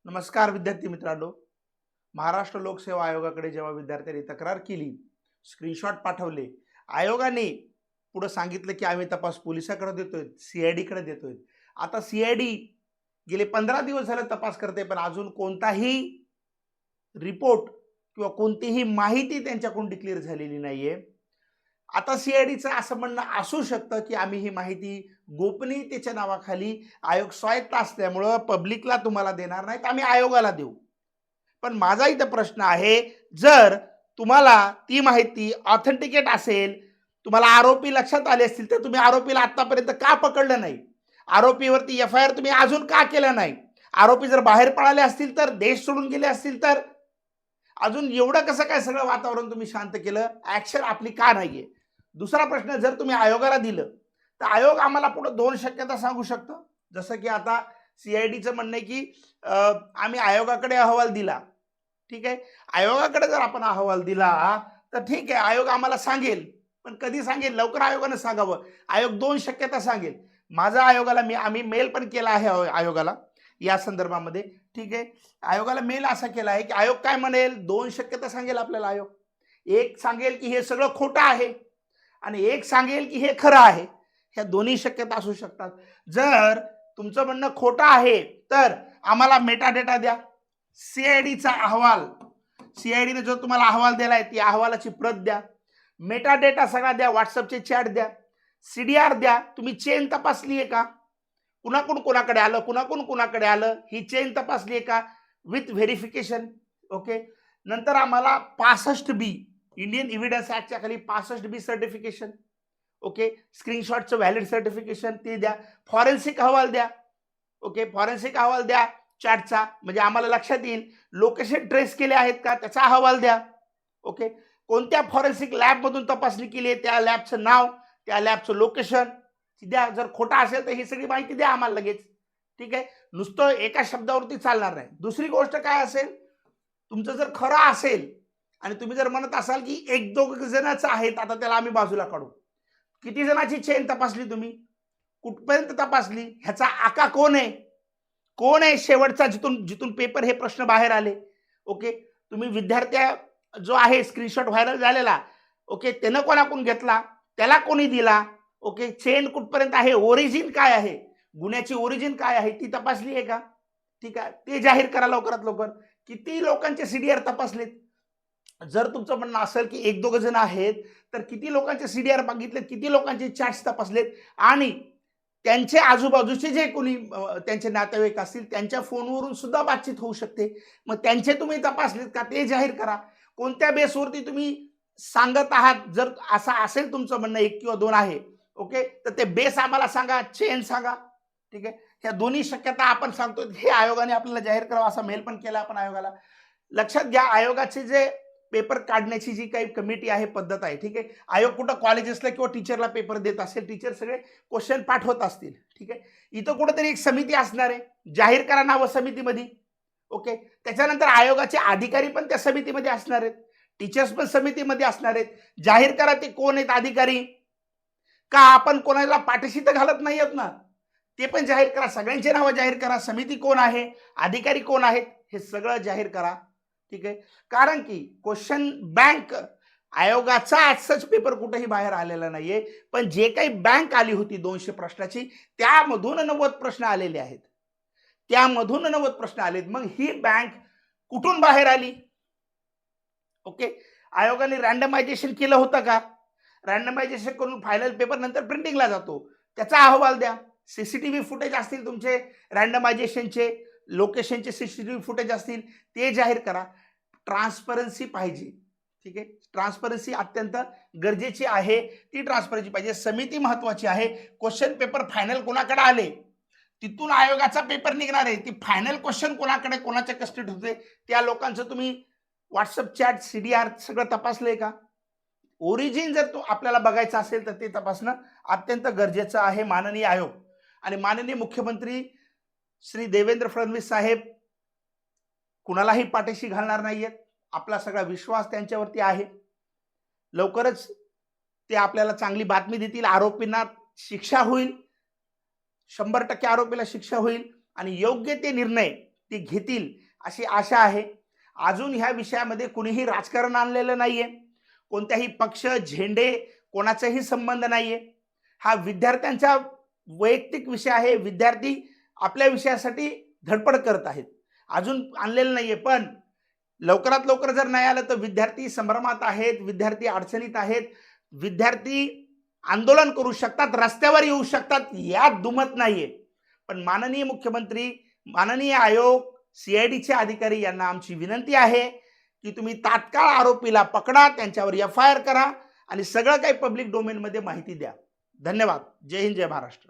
नमस्कार विद्यार्थी मित्रांनो. महाराष्ट्र लोकसेवा आयोगाकडे जेव्हा विद्यार्थ्यांनी तक्रार केली, स्क्रीनशॉट पाठवले, आयोगाने पुढे सांगितलं की आम्ही तपास पोलिसाकडे देतोय, सीआयडीकडे देतोय. आता सीआयडी गेले 15 दिवस झाले तपास करते, पण अजून कोणताही रिपोर्ट किंवा कोणतीही माहिती त्यांच्याकडून डिक्लेअर झालेली नाहीये. आता सीआयडीचं असं म्हणणं असू शकतं की आम्ही ही माहिती गोपनीयतेच्या नावाखाली आयोग स्वायत्त असल्यामुळं पब्लिकला तुम्हाला देणार नाहीत, आम्ही आयोगाला देऊ. पण माझा इथं प्रश्न आहे, जर तुम्हाला ती माहिती ऑथेंटिकेट असेल, तुम्हाला आरोपी लक्षात आले असतील, तर तुम्ही आरोपीला आतापर्यंत का पकडलं नाही? आरोपीवरती एफ-आय-आर तुम्ही अजून का केला नाही? आरोपी जर बाहेर पळाले असतील, तर देश सोडून गेले असतील, तर अजून एवढं कसं काय सगळं वातावरण तुम्ही शांत केलं? ऍक्शन आपली का नाहीये? दुसरा प्रश्न, जर तुम्ही आयोगाला दिलं, तर आयोग आम्हाला पुढे 2 शक्यता सांगू शकतं. जसं की आता सीआयडीचं म्हणणं आहे की आम्ही आयोगाकडे अहवाल दिला. ठीक आहे, आयोगाकडे जर आपण अहवाल दिला तर ठीक आहे, आयोग आम्हाला सांगेल, पण कधी सांगेल? लवकर आयोगानं सांगावं. आयोग 2 शक्यता सांगेल. माझा आयोगाला आम्ही मेल पण केला आहे आयोगाला या संदर्भामध्ये. ठीक आहे, आयोगाला मेल असा केला आहे की आयोग काय म्हणेल? 2 शक्यता सांगेल आपल्याला आयोग. एक सांगेल की हे सगळं खोटं आहे आणि एक सांगेल की हे खरं आहे. ह्या दोन्ही शक्यता असू शकतात. जर तुमचं म्हणणं खोटं आहे, तर आम्हाला मेटाडेटा द्या, सीआयडीचा अहवाल. सीआयडीने जो तुम्हाला अहवाल दिलाय ती अहवालाची प्रत द्या, मेटाडेटा सगळा द्या, व्हॉट्सअपचे चॅट द्या, सीडीआर द्या. तुम्ही चेन तपासली आहे का? कुणाकडून कोणाकडे आलं, कुणाकडून कुणाकडे आलं, ही चेन तपासली आहे का विथ व्हेरिफिकेशन. ओके. नंतर आम्हाला 65B इंडियन एव्हिडन्स ऍक्टच्या खाली 65B सर्टिफिकेशन. ओके. स्क्रीनशॉटचं व्हॅलिड सर्टिफिकेशन ते द्या. फॉरेन्सिक अहवाल द्या. ओके, फॉरेन्सिक अहवाल द्या चॅटचा, म्हणजे आम्हाला लक्षात येईल. लोकेशन ट्रेस केले आहेत का त्याचा अहवाल द्या. ओके. कोणत्या फॉरेन्सिक लॅबमधून तपासणी केली आहे त्या लॅबचं नाव, त्या लॅबचं लोकेशन द्या. जर खोटा असेल तर ही सगळी माहिती द्या आम्हाला लगेच. ठीक आहे, नुसतं एका शब्दावरती चालणार नाही. दुसरी गोष्ट काय असेल, तुमचं जर खरं असेल आणि तुम्ही जर म्हणत असाल की 1-2 जणांचं आहेत, आता त्याला आम्ही बाजूला काढू. किती जणांची चेन तपासली तुम्ही? कुठपर्यंत तपासली? ह्याचा आका कोण आहे? कोण आहे शेवटचा जिथून जिथून पेपर हे प्रश्न बाहेर आले? ओके. तुम्ही विद्यार्थ्या जो आहे स्क्रीनशॉट व्हायरल झालेला, ओके, त्यानं कोणाकडून घेतला, त्याला कोणी दिला? ओके, चेन कुठपर्यंत आहे, ओरिजिन काय आहे, गुन्ह्याची ओरिजिन काय आहे ती तपासली आहे का? ठीक आहे, ते जाहीर करा लवकरात लवकर. किती लोकांचे सीडीआर तपासलेत? जर तुमचं म्हणणं असेल की 1-2 जण आहेत, तर किती लोकांचे सीडीआर बघितलेत, किती लोकांचे चॅट्स तपासलेत, आणि त्यांचे आजूबाजूचे जे कोणी त्यांचे नातेवाईक असतील त्यांच्या फोनवरून सुद्धा बातचीत होऊ शकते. मग त्यांचे तुम्ही तपासलेत का ते जाहीर करा. कोणत्या बेसवरती तुम्ही सांगत आहात? जर असं असेल तुमचं म्हणणं 1 किंवा 2 आहे, ओके, तर ते बेस आम्हाला सांगा, चेन सांगा. ठीक आहे, ह्या दोन्ही शक्यता आपण सांगतो, हे आयोगाने आपल्याला जाहीर करावं असा मेल पण केला आपण आयोगाला. लक्षात घ्या, आयोगाचे जे पेपर काढण्याची जी काही कमिटी आहे, पद्धत आहे, ठीक आहे, आयोग कुठं कॉलेजेसला किंवा टीचरला पेपर देत असेल, टीचर सगळे क्वेश्चन पाठवत असतील, ठीक आहे, इथं कुठंतरी एक समिती असणार आहे, जाहीर करा नावं समितीमध्ये. ओके. त्याच्यानंतर आयोगाचे अधिकारी पण त्या समितीमध्ये असणार आहेत, टीचर्स पण समितीमध्ये असणार आहेत. जाहीर करा ते कोण आहेत अधिकारी. का आपण कोणाला पाठीशी तर घालत नाही आहेत ना, ते पण जाहीर करा. सगळ्यांची नावं जाहीर करा. समिती कोण आहे, अधिकारी कोण आहेत, हे सगळं जाहीर करा. ठीक आहे, कारण की क्वेश्चन बँक आयोगाचा आजच पेपर कुठेही बाहेर आलेला नाहीये, पण जे काही बँक आली होती 200 प्रश्नाची, त्यामधून 90 प्रश्न आलेले आहेत. त्यामधून 90 प्रश्न आलेत. मग ही बँक कुठून बाहेर आली? ओके. आयोगाने रँडमायझेशन केलं होतं का? रँडमायझेशन करून फायनल पेपर नंतर प्रिंटिंगला जातो, त्याचा अहवाल द्या. सीसीटीव्ही फुटेज असतील तुमचे रँडमायझेशनचे, लोकेशनचे सीसीटीव्ही फुटेज असतील ते जाहीर करा. ट्रान्सपरन्सी पाहिजे. ठीक आहे, ट्रान्सपरन्सी अत्यंत गरजेची आहे. ती ट्रान्सपरन्सी पाहिजे. समिती महत्वाची आहे. क्वेश्चन पेपर फायनल कोणाकडे आले, तिथून आयोगाचा पेपर निघणार आहे. ती फायनल क्वेश्चन कोणाकडे, कोणाच्या कस्टडीत होते, त्या लोकांचं तुम्ही व्हॉट्सअप चॅट, सीडीआर सगळं तपासलंय का? ओरिजिन जर तो आपल्याला बघायचं असेल तर ते तपासणं अत्यंत गरजेचं आहे. माननीय आयोग आणि माननीय मुख्यमंत्री श्री देवेंद्र फडणवीस साहेब कुणालाही पाठीशी घालणार नाहीयेत. आपला सगळा विश्वास त्यांच्यावरती आहे. लवकरच ते आपल्याला चांगली बातमी देतील. आरोपींना शिक्षा होईल, 100% आरोपीला शिक्षा होईल आणि योग्य ते निर्णय ती घेतील अशी आशा आहे. अजून ह्या विषयामध्ये कुणीही राजकारण आणलेलं नाहीये, कोणत्याही पक्ष झेंडे कोणाचाही संबंध नाहीये. हा विद्यार्थ्यांचा वैयक्तिक विषय आहे. विद्यार्थी आपल्या विषयासाठी धडपड करत आहेत, अजून आणलेलं नाहीये. पण लवकरात लवकर जर नाही आलं तर विद्यार्थी संभ्रमात आहेत, विद्यार्थी अडचणीत आहेत, विद्यार्थी आंदोलन करू शकतात, रस्त्यावर येऊ शकतात, यात दुमत नाहीये. पण माननीय मुख्यमंत्री, माननीय आयोग, सीआयडीचे अधिकारी यांना आमची विनंती आहे की तुम्ही तात्काळ आरोपीला पकडा, त्यांच्यावर FIR करा आणि सगळं काही पब्लिक डोमेनमध्ये माहिती द्या. धन्यवाद. जय हिंद, जय महाराष्ट्र.